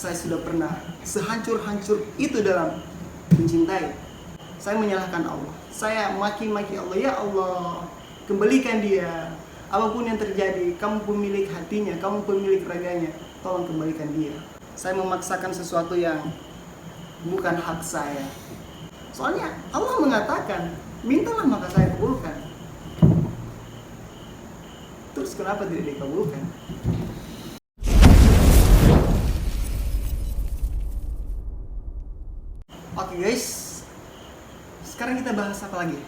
saya sudah pernah sehancur-hancur itu dalam mencintai. Saya menyalahkan Allah. Saya maki-maki Allah. Ya Allah, kembalikan dia. Apapun yang terjadi, kamu pemilik hatinya, kamu pemilik raganya. Tolong kembalikan dia. Saya memaksakan sesuatu yang bukan hak saya. Soalnya Allah mengatakan, mintalah maka saya kabulkan. Terus kenapa tidak dikabulkan? Oke guys, sekarang kita bahas apa lagi?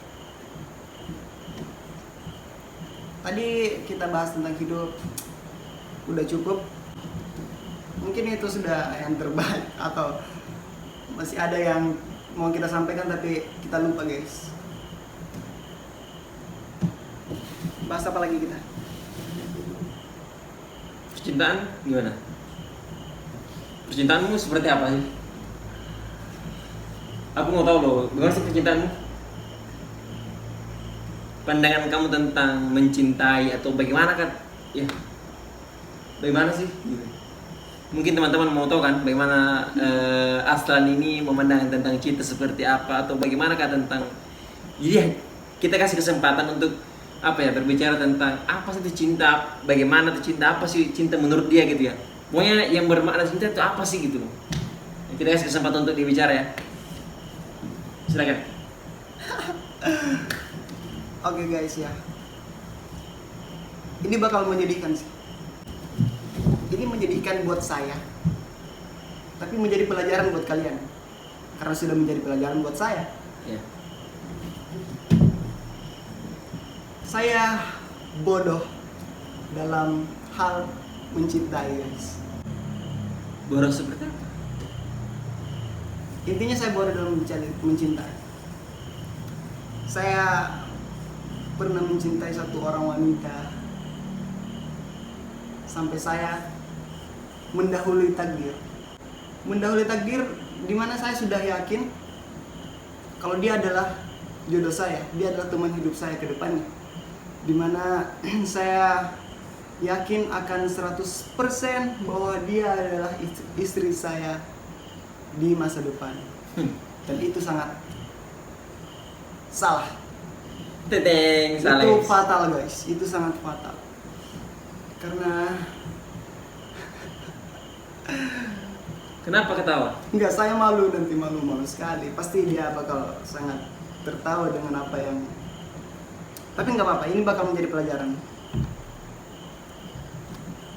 Tadi kita bahas tentang hidup, udah cukup. Mungkin itu sudah yang terbaik, atau masih ada yang mau kita sampaikan tapi kita lupa guys. Bahas apa lagi kita? Percintaan gimana? Percintaanmu seperti apa sih? Aku mau tahu loh, gimana sih percintaanmu? Pandangan kamu tentang mencintai atau bagaimana kan? Ya, bagaimana sih? Mungkin teman-teman mau tahu kan bagaimana Aslan ini memandang tentang cinta seperti apa, atau bagaimana kan tentang, jadi kita kasih kesempatan untuk apa ya, berbicara tentang apa sih itu cinta, bagaimana itu cinta, apa sih cinta menurut dia gitu ya. Pokoknya yang bermakna cinta itu apa sih gitu. Kita kasih kesempatan untuk dibicara ya. Silakan. Oke guys ya, ini bakal menyedihkan sih. Ini menyedihkan buat saya, tapi menjadi pelajaran buat kalian, karena sudah menjadi pelajaran buat saya. Ya. Saya bodoh dalam hal mencintai guys. Bodoh seperti apa? Intinya saya bodoh dalam mencintai. Saya pernah mencintai satu orang wanita sampai saya mendahului takdir. Mendahului takdir di mana saya sudah yakin kalau dia adalah jodoh saya, dia adalah teman hidup saya ke depannya. Di mana saya yakin akan 100% bahwa dia adalah istri saya di masa depan. Dan itu sangat salah. Teteng, salah. Itu fatal guys, itu sangat fatal. Karena Kenapa ketawa? enggak, saya malu nanti, malu sekali. Pasti dia bakal sangat tertawa dengan apa yang, tapi nggak apa-apa, ini bakal menjadi pelajaran.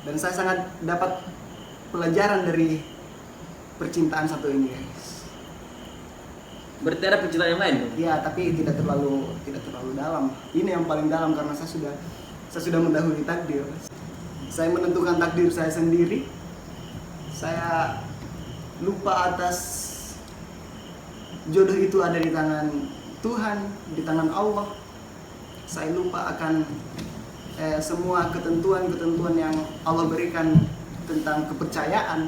Dan saya sangat dapat pelajaran dari percintaan satu ini guys. Berarti ada percintaan yang lain dong? Ya, tapi tidak terlalu dalam. Ini yang paling dalam karena saya sudah mendahului takdir. Saya menentukan takdir saya sendiri. Saya lupa atas jodoh itu ada di tangan Tuhan, di tangan Allah. Saya lupa akan semua ketentuan-ketentuan yang Allah berikan tentang kepercayaan.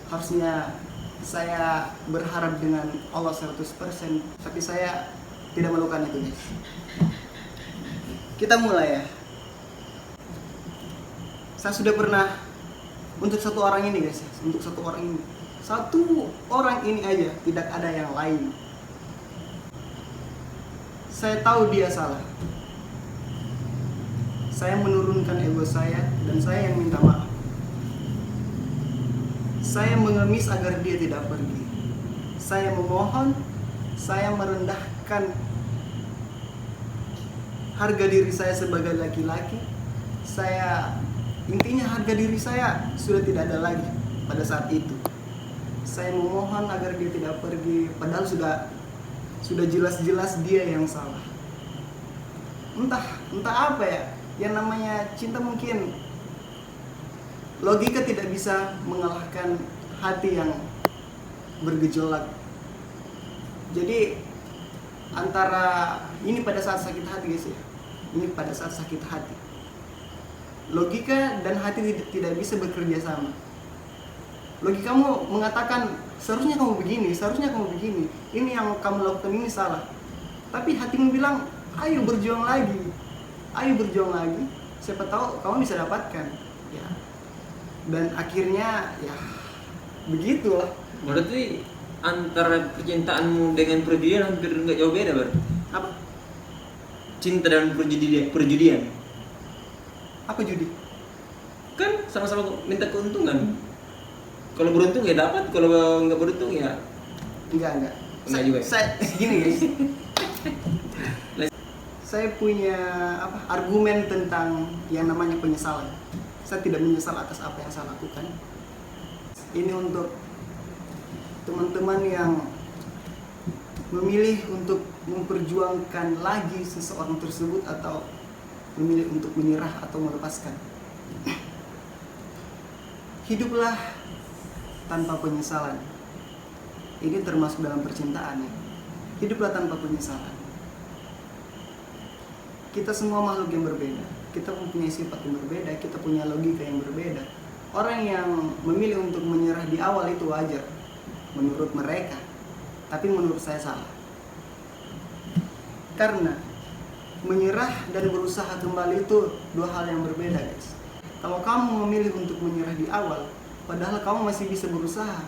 Harusnya saya berharap dengan Allah 100%, tapi saya tidak melakukan itu guys. Kita mulai ya. Saya sudah pernah untuk satu orang ini guys, untuk satu orang ini aja, tidak ada yang lain. Saya tahu dia salah. Saya menurunkan ego saya dan saya yang minta maaf. Saya mengemis agar dia tidak pergi. Saya memohon, saya merendahkan harga diri saya sebagai laki-laki. Intinya harga diri saya sudah tidak ada lagi pada saat itu. Saya memohon agar dia tidak pergi, padahal sudah jelas-jelas dia yang salah. Entah apa ya, yang namanya cinta mungkin logika tidak bisa mengalahkan hati yang bergejolak. Jadi antara ini pada saat sakit hati guys ya, ini pada saat sakit hati, logika dan hati tidak bisa bekerja sama. Logikamu mengatakan seharusnya kamu begini, ini yang kamu lakukan ini salah. Tapi hatimu bilang ayo berjuang lagi, siapa tahu kamu bisa dapatkan ya. Dan akhirnya ya Begitulah. Berarti antara percintaanmu dengan perjudian hampir nggak jauh beda berarti. Apa? Cinta dan perjudian. Apa judi? Kan sama-sama minta keuntungan. Kalau beruntung ya dapat, kalau nggak beruntung ya Enggak. Enggak juga ya? Saya gini guys. Saya punya argumen tentang yang namanya penyesalan. Saya tidak menyesal atas apa yang saya lakukan. Ini untuk teman-teman yang memilih untuk memperjuangkan lagi seseorang tersebut atau memilih untuk menyerah atau melepaskan. Hiduplah tanpa penyesalan. Ini termasuk dalam percintaan ya. Hiduplah tanpa penyesalan. Kita semua makhluk yang berbeda. Kita mempunyai sifat yang berbeda, kita punya logika yang berbeda. Orang yang memilih untuk menyerah di awal itu wajar menurut mereka. Tapi menurut saya salah. Karena menyerah dan berusaha kembali itu dua hal yang berbeda, guys. Kalau kamu memilih untuk menyerah di awal, padahal kamu masih bisa berusaha.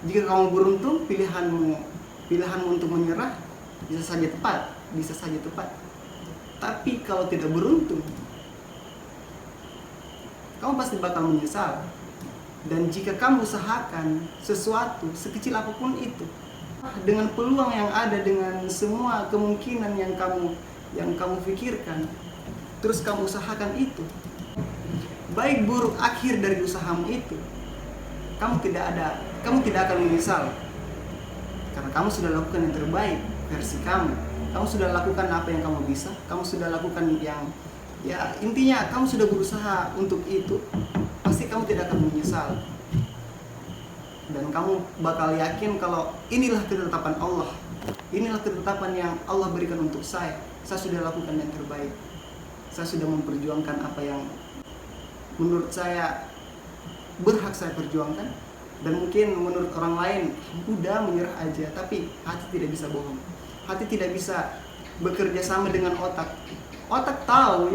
Jika kamu beruntung, pilihanmu untuk menyerah bisa saja tepat. Tapi kalau tidak beruntung, kamu pasti bakal menyesal. Dan jika kamu usahakan sesuatu sekecil apapun itu, dengan peluang yang ada, dengan semua kemungkinan yang kamu pikirkan, terus kamu usahakan itu, baik buruk akhir dari usahamu itu, kamu tidak akan menyesal. Karena kamu sudah lakukan yang terbaik versi kamu. Kamu sudah lakukan apa yang kamu bisa. Kamu sudah lakukan yang, ya intinya kamu sudah berusaha untuk itu. Pasti kamu tidak akan menyesal. Dan kamu bakal yakin kalau inilah ketetapan Allah. Inilah ketetapan yang Allah berikan untuk saya. Saya sudah lakukan yang terbaik. Saya sudah memperjuangkan apa yang menurut saya berhak saya perjuangkan. Dan mungkin menurut orang lain udah menyerah aja. Tapi hati tidak bisa bohong. Hati tidak bisa bekerja sama dengan otak. Otak tahu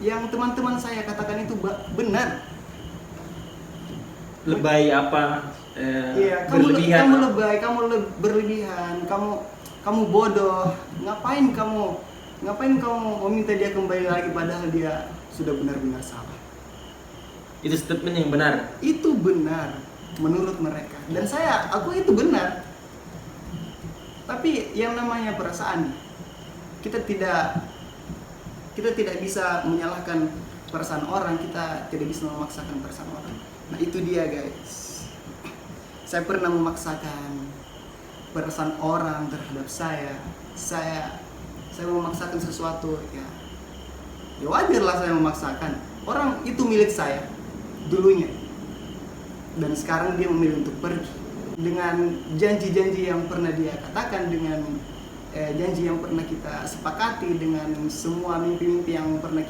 yang teman-teman saya katakan itu benar. Lebay apa? Iya, Berlebihan. kamu lebay, kamu berlebihan, kamu bodoh. Ngapain kamu meminta dia kembali lagi padahal dia sudah benar-benar salah. Itu statement yang benar. Itu benar menurut mereka. Dan aku itu benar. Tapi yang namanya perasaan, kita tidak bisa menyalahkan perasaan orang, kita tidak bisa memaksakan perasaan orang. Nah itu dia guys. Saya pernah memaksakan perasaan orang terhadap saya. Saya memaksakan sesuatu, ya wajarlah saya memaksakan. Orang itu milik saya dulunya, dan sekarang dia memilih untuk pergi dengan janji-janji yang pernah dia katakan, dengan janji yang pernah kita sepakati, dengan semua mimpi-mimpi yang pernah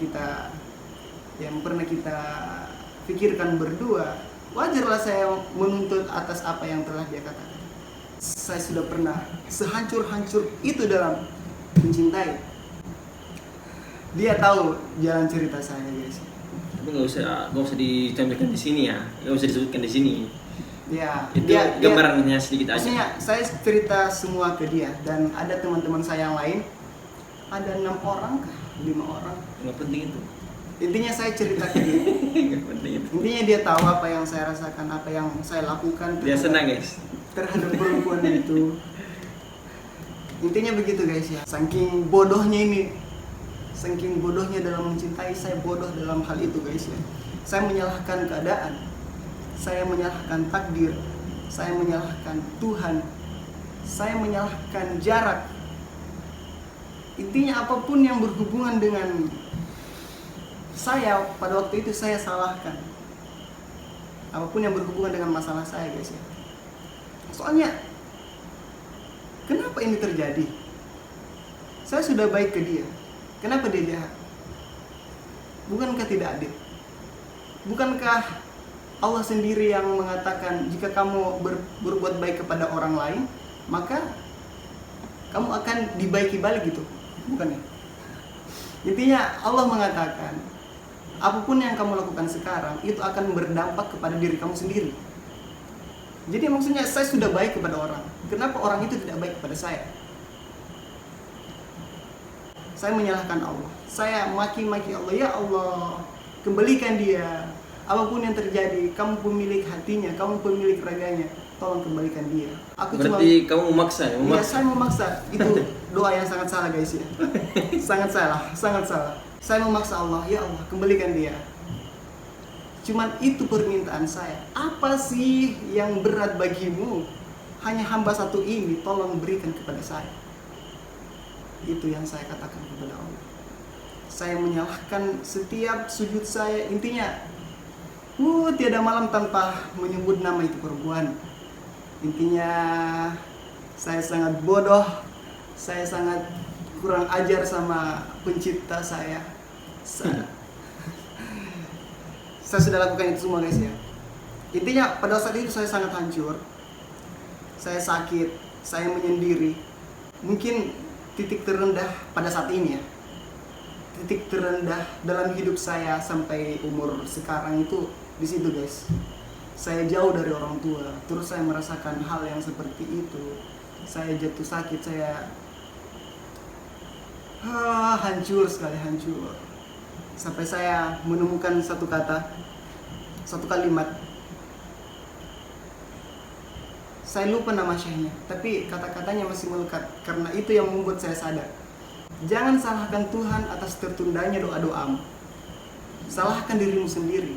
kita pikirkan berdua. Wajarlah saya menuntut atas apa yang telah dia katakan. Saya sudah pernah sehancur-hancur itu dalam mencintai. Dia tahu jalan cerita saya guys. Tapi nggak usah ditampilkan di sini ya, nggak usah disebutkan di sini. Ya, Itu gambarannya sedikit aja. Maksudnya saya cerita semua ke dia, dan ada teman-teman saya yang lain, ada 6 orang kah? 5 orang. Nggak penting itu. Intinya saya cerita ke dia. Nggak penting itu. Intinya dia tahu apa yang saya rasakan, apa yang saya lakukan Dia senang guys. terhadap perempuan itu. Intinya begitu guys ya. Saking bodohnya dalam mencintai, saya bodoh dalam hal itu guys ya. Saya menyalahkan keadaan, saya menyalahkan takdir, saya menyalahkan Tuhan, saya menyalahkan jarak. Intinya apapun yang berhubungan dengan saya pada waktu itu saya salahkan. Apapun yang berhubungan dengan masalah saya guys ya. Soalnya kenapa ini terjadi? Saya sudah baik ke dia. Kenapa dia jahat? Bukankah tidak adil? Bukankah Allah sendiri yang mengatakan jika kamu berbuat baik kepada orang lain, maka kamu akan dibaiki balik gitu? Bukan ya? Intinya Allah mengatakan apapun yang kamu lakukan sekarang itu akan berdampak kepada diri kamu sendiri. Jadi maksudnya saya sudah baik kepada orang, kenapa orang itu tidak baik kepada saya? Saya menyalahkan Allah, saya maki-maki Allah, ya Allah, kembalikan dia. Apapun yang terjadi, kamu pemilik hatinya, kamu pemilik raganya, tolong kembalikan dia. Berarti kamu memaksa ya? Ya, saya memaksa. Itu doa yang sangat salah guys ya. Sangat salah, sangat salah. Saya memaksa Allah, ya Allah, kembalikan dia. Cuman itu permintaan saya. Apa sih yang berat bagimu? Hanya hamba satu ini, tolong berikan kepada saya. Itu yang saya katakan kepada Allah. Saya menyalahkan setiap sujud saya. Intinya, tiada malam tanpa menyebut nama itu perempuan. Intinya, saya sangat bodoh. Saya sangat kurang ajar sama pencipta saya. Saya sudah lakukan itu semua guys ya. Intinya pada saat itu saya sangat hancur. Saya sakit, saya menyendiri. Mungkin titik terendah pada saat ini ya. Titik terendah dalam hidup saya sampai umur sekarang itu di situ guys. Saya jauh dari orang tua, terus saya merasakan hal yang seperti itu. Saya jatuh sakit, saya hancur sekali, hancur. Sampai saya menemukan satu kalimat. Saya lupa nama syekhnya, tapi kata-katanya masih melekat. Karena itu yang membuat saya sadar. Jangan salahkan Tuhan atas tertundanya doa-doamu. Salahkan dirimu sendiri.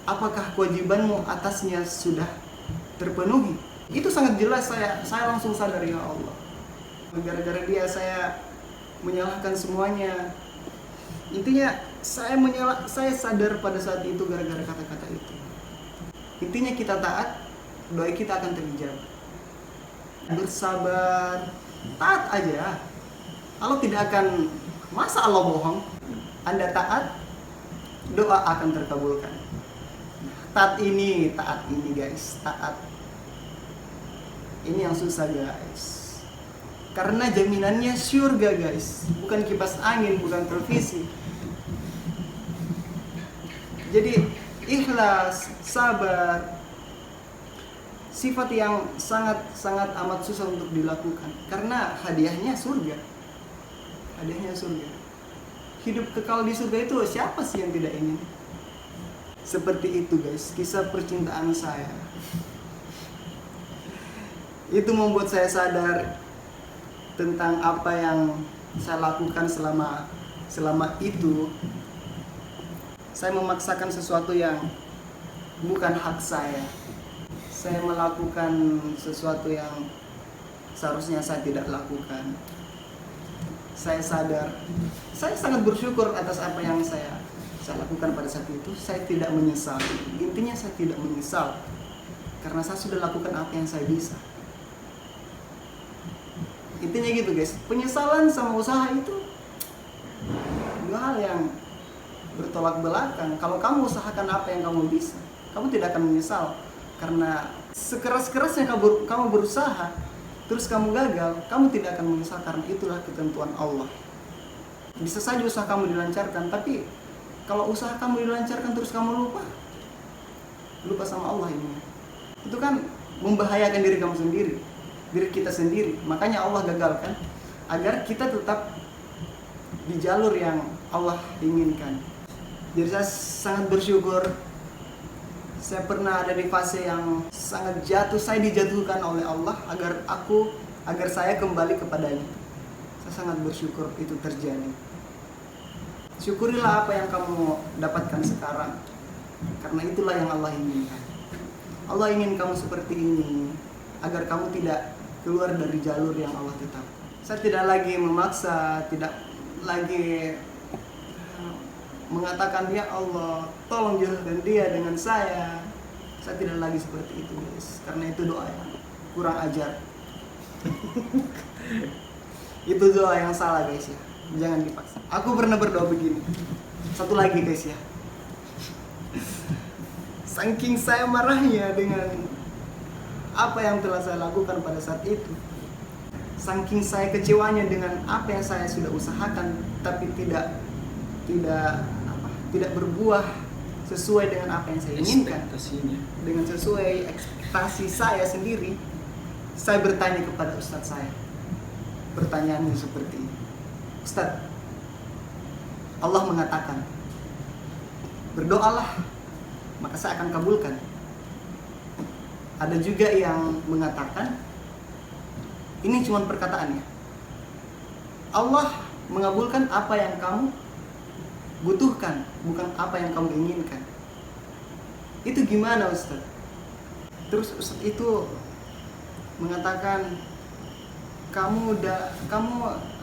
Apakah kewajibanmu atasnya sudah terpenuhi? Itu sangat jelas, saya langsung sadar, ya Allah. Gara-gara dia saya menyalahkan semuanya. Intinya saya sadar pada saat itu gara-gara kata-kata itu. Intinya kita taat, doa kita akan terijabah. Bersabar, taat aja. Allah tidak akan, masa Allah bohong? Anda taat, doa akan terkabulkan. Taat ini guys, taat. Ini yang susah guys. Karena jaminannya surga guys, bukan kipas angin, bukan televisi. Jadi ikhlas, sabar, sifat yang sangat amat susah untuk dilakukan. Karena hadiahnya surga. Hadiahnya surga. Hidup kekal di surga itu siapa sih yang tidak ingin? Seperti itu guys, kisah percintaan saya. Itu membuat saya sadar tentang apa yang saya lakukan selama itu. Saya memaksakan sesuatu yang bukan hak saya. Saya melakukan sesuatu yang seharusnya saya tidak lakukan. Saya sadar. Saya sangat bersyukur atas apa yang saya lakukan pada saat itu. Saya tidak menyesal. Intinya saya tidak menyesal. Karena saya sudah lakukan apa yang saya bisa. Intinya gitu guys. Penyesalan sama usaha itu dua hal yang bertolak belakang. Kalau kamu usahakan apa yang kamu bisa, kamu tidak akan menyesal. Karena sekeras-kerasnya kamu berusaha, terus kamu gagal, kamu tidak akan menyesal karena itulah ketentuan Allah. Bisa saja usaha kamu dilancarkan, tapi kalau usaha kamu dilancarkan terus kamu lupa sama Allah ini, itu kan membahayakan diri kamu sendiri, diri kita sendiri. Makanya Allah gagalkan agar kita tetap di jalur yang Allah inginkan. Jadi saya sangat bersyukur. Saya pernah ada di fase yang sangat jatuh. Saya dijatuhkan oleh Allah agar saya kembali kepadanya. Saya sangat bersyukur itu terjadi. Syukurilah apa yang kamu dapatkan sekarang, karena itulah yang Allah inginkan. Allah ingin kamu seperti ini agar kamu tidak keluar dari jalur yang Allah tetapkan. Saya tidak lagi memaksa, tidak lagi mengatakan, ya Allah, tolong jodohkan dia dengan saya. Saya tidak lagi seperti itu guys, karena itu doa yang kurang ajar. Itu doa yang salah guys ya, jangan dipaksa. Aku pernah berdoa begini. Satu lagi guys ya, saking saya marahnya dengan apa yang telah saya lakukan pada saat itu, saking saya kecewanya dengan apa yang saya sudah usahakan tapi tidak tidak berbuah sesuai dengan apa yang saya inginkan, Ekspektasinya. dengan sesuai ekspektasi saya sendiri, saya bertanya kepada ustadz saya. Pertanyaannya seperti ini, Ustadz, Allah mengatakan, berdoalah maka saya akan kabulkan. Ada juga yang mengatakan, ini cuma perkataannya, Allah mengabulkan apa yang kamu butuhkan, bukan apa yang kamu inginkan. Itu gimana Ustadz? Terus Ustadz itu mengatakan, kamu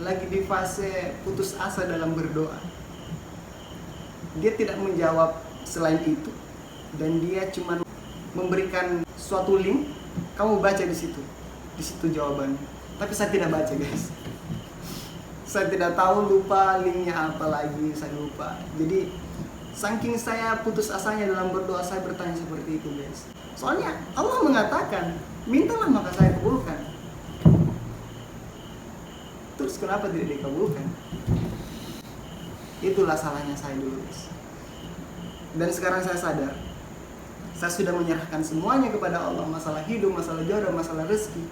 lagi di fase putus asa dalam berdoa. Dia tidak menjawab selain itu, dan dia cuma memberikan suatu link, kamu baca di situ jawabannya. Tapi saya tidak baca guys, saya tidak tahu, lupa linknya apa lagi, saya lupa. Jadi saking saya putus asanya dalam berdoa, saya bertanya seperti itu guys. Soalnya Allah mengatakan, mintalah maka saya kabulkan. Terus kenapa tidak dikabulkan? Itulah salahnya saya dulu guys. Dan sekarang saya sadar, saya sudah menyerahkan semuanya kepada Allah. Masalah hidup, masalah jodoh, masalah rezeki,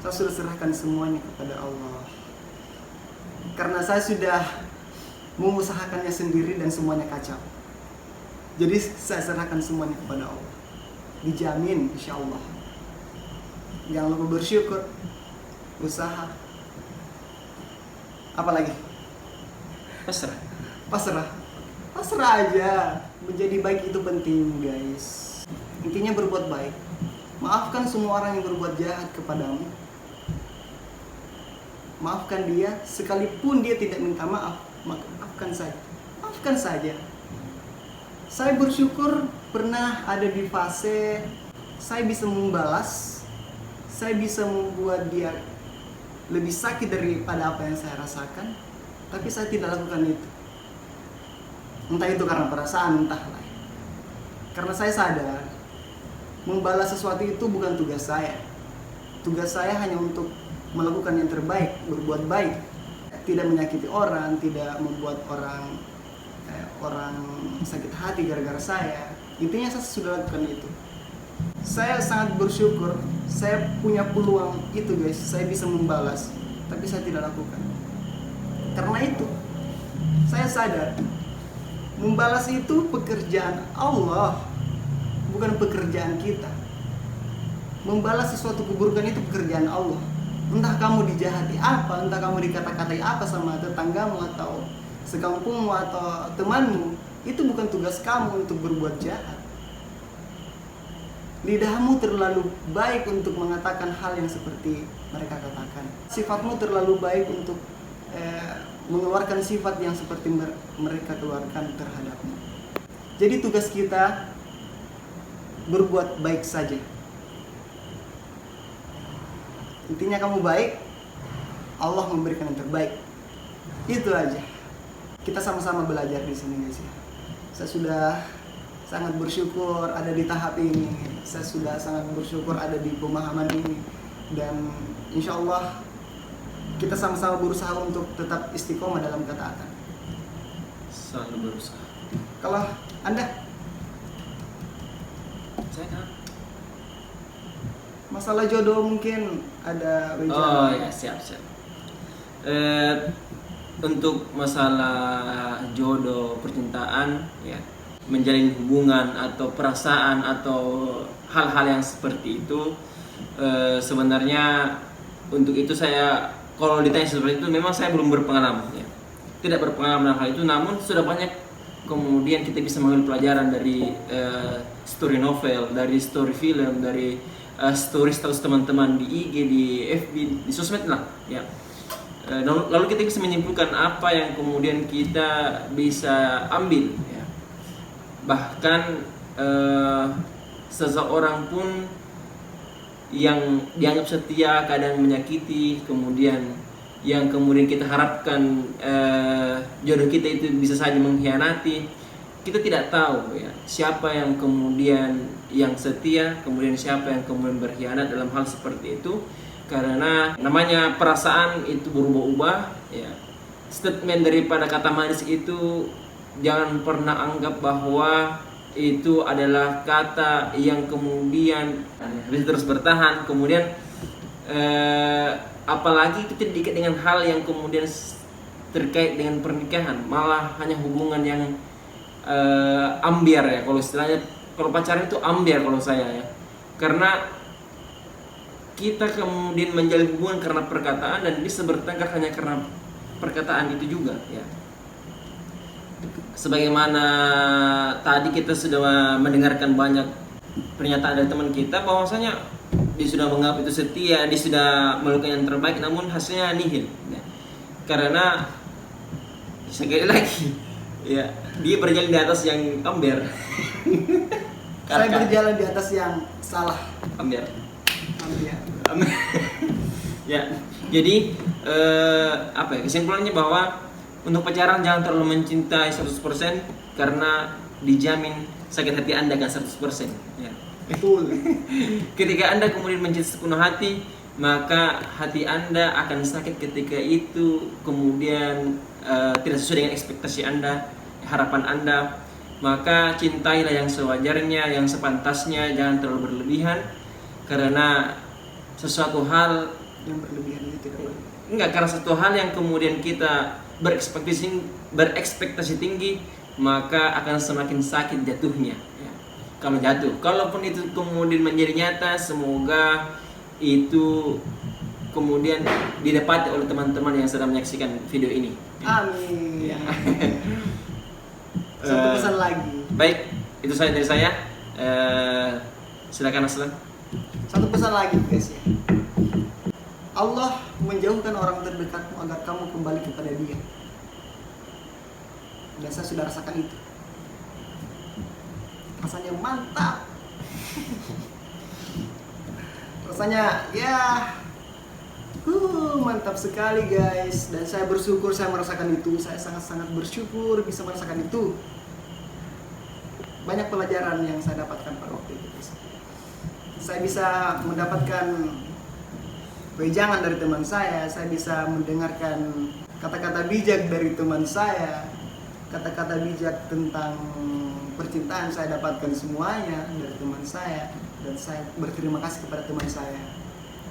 saya sudah serahkan semuanya kepada Allah. Karena saya sudah mengusahakannya sendiri dan semuanya kacau. Jadi saya serahkan semuanya kepada Allah. Dijamin insya Allah. Jangan lupa bersyukur, usaha. Apalagi? Pasrah aja. Menjadi baik itu penting guys. Intinya berbuat baik. Maafkan semua orang yang berbuat jahat kepadamu. Maafkan dia, sekalipun dia tidak minta maaf, maafkan saja. Saya bersyukur pernah ada di fase saya bisa membalas, saya bisa membuat dia lebih sakit daripada apa yang saya rasakan, tapi saya tidak lakukan itu. Entah itu karena perasaan, entahlah. Karena saya sadar, membalas sesuatu itu bukan tugas saya. Tugas saya hanya untuk melakukan yang terbaik, berbuat baik, tidak menyakiti orang, tidak membuat orang sakit hati gara-gara saya. Intinya saya sudah lakukan itu. Saya sangat bersyukur, saya punya peluang itu guys, saya bisa membalas, tapi saya tidak lakukan. Karena itu, saya sadar, membalas itu pekerjaan Allah, bukan pekerjaan kita. Membalas sesuatu keburukan itu pekerjaan Allah. Entah kamu dijahati apa, entah kamu dikata-katai apa sama tetanggamu atau sekampungmu atau temanmu, itu bukan tugas kamu untuk berbuat jahat. Lidahmu terlalu baik untuk mengatakan hal yang seperti mereka katakan. Sifatmu terlalu baik untuk mengeluarkan sifat yang seperti mereka keluarkan terhadapmu. Jadi tugas kita berbuat baik saja. Intinya kamu baik, Allah memberikan yang terbaik. Itu aja. Kita sama-sama belajar di sini guys ya. Saya sudah sangat bersyukur ada di tahap ini. Saya sudah sangat bersyukur ada di pemahaman ini. Dan insya Allah kita sama-sama berusaha untuk tetap istiqomah dalam ketaatan. Selalu berusaha. Kalau Anda? Saya kan? Masalah jodoh mungkin ada rencana. Oh ya, siap. Untuk masalah jodoh, percintaan, ya, menjalin hubungan atau perasaan atau hal-hal yang seperti itu, sebenarnya untuk itu saya, kalau ditanya seperti itu, memang saya belum berpengalaman, ya. Tidak berpengalaman dalam hal itu, namun sudah banyak kemudian kita bisa mengambil pelajaran dari story novel, dari story film, dari story status teman-teman di IG, di FB, di sosmed lah, ya. Lalu kita bisa menyimpulkan apa yang kemudian kita bisa ambil, ya. Bahkan seseorang pun yang dianggap setia kadang menyakiti, kemudian yang kemudian kita harapkan jodoh kita itu bisa saja mengkhianati. Kita tidak tahu, ya, siapa yang kemudian yang setia, kemudian siapa yang kemudian berkhianat dalam hal seperti itu. Karena namanya perasaan itu berubah-ubah, ya. Statement daripada kata manis itu jangan pernah anggap bahwa itu adalah kata yang kemudian bisa terus bertahan. Kemudian apalagi kita diikat dengan hal yang kemudian terkait dengan pernikahan, malah hanya hubungan yang ambiar ya, kalau istilahnya, kalau pacaran itu ambiar kalau saya ya, karena kita kemudian menjalin hubungan karena perkataan dan bisa bertengkar hanya karena perkataan itu juga ya. Sebagaimana tadi kita sudah mendengarkan banyak pernyataan dari teman kita bahwasanya dia sudah menganggap itu setia, dia sudah melakukan yang terbaik, namun hasilnya nihil ya. Karena sekali lagi ya, dia berjalan di atas yang ambiar. Saya berjalan di atas yang salah. Ambiar. Ambiar. Ya, jadi apa ya, kesimpulannya bahwa untuk pacaran jangan terlalu mencintai 100% karena dijamin sakit hati Anda akan 100% ya. Betul. Ketika Anda kemudian mencintai sepenuh hati, maka hati Anda akan sakit ketika itu kemudian tidak sesuai dengan ekspektasi Anda, harapan Anda. Maka cintailah yang sewajarnya, yang sepantasnya, jangan terlalu berlebihan, karena sesuatu hal Yang berlebihan itu tidak boleh. enggak, karena satu hal yang kemudian kita berekspektasi tinggi, maka akan semakin sakit jatuhnya ya. Kalau jatuh, kalaupun itu kemudian menjadi nyata, semoga itu kemudian didapati oleh teman-teman yang sedang menyaksikan video ini. Amin. Ya. Satu pesan lagi. Baik, itu saja dari saya. Silakan Aslan. Satu pesan lagi guys ya. Allah menjauhkan orang terdekatmu agar kamu kembali kepada Dia. Dan saya sudah rasakan itu. Rasanya mantap. Rasanya ya mantap sekali guys. Dan saya bersyukur saya merasakan itu. Saya sangat-sangat bersyukur bisa merasakan itu. Banyak pelajaran yang saya dapatkan pada waktu itu guys. Saya bisa mendapatkan wejangan dari teman saya bisa mendengarkan kata-kata bijak dari teman saya, kata-kata bijak tentang percintaan saya dapatkan semuanya dari teman saya, dan saya berterima kasih kepada teman saya.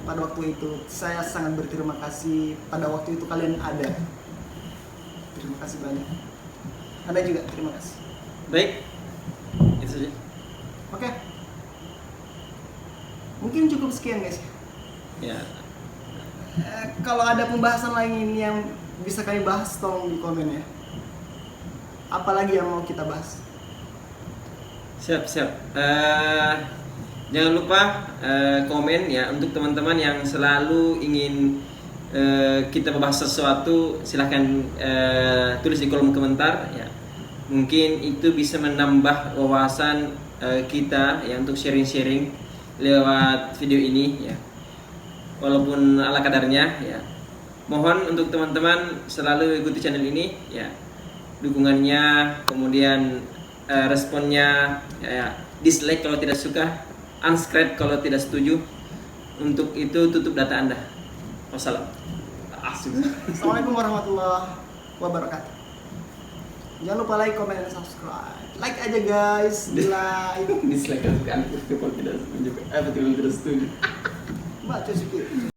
Pada waktu itu saya sangat berterima kasih, pada waktu itu kalian ada. Terima kasih banyak. Anda juga terima kasih. Baik, itu saja. Oke. Mungkin cukup sekian guys. Ya. Kalau ada pembahasan lain yang bisa kami bahas, tolong di komen ya. Apalagi yang mau kita bahas? Siap. Jangan lupa komen ya, untuk teman-teman yang selalu ingin kita membahas sesuatu, silahkan tulis di kolom komentar ya. Mungkin itu bisa menambah wawasan kita ya untuk sharing-sharing lewat video ini ya. Walaupun ala kadarnya ya. Mohon untuk teman-teman selalu ikuti channel ini ya. Dukungannya, kemudian responnya ya, dislike kalau tidak suka, unsubscribe kalau tidak setuju. Untuk itu tutup data Anda. Wassalam. Assalamualaikum warahmatullahi wabarakatuh. Jangan lupa like, comment, dan subscribe. Like aja guys, like. Dislike kalau tidak setuju. Baca sedikit.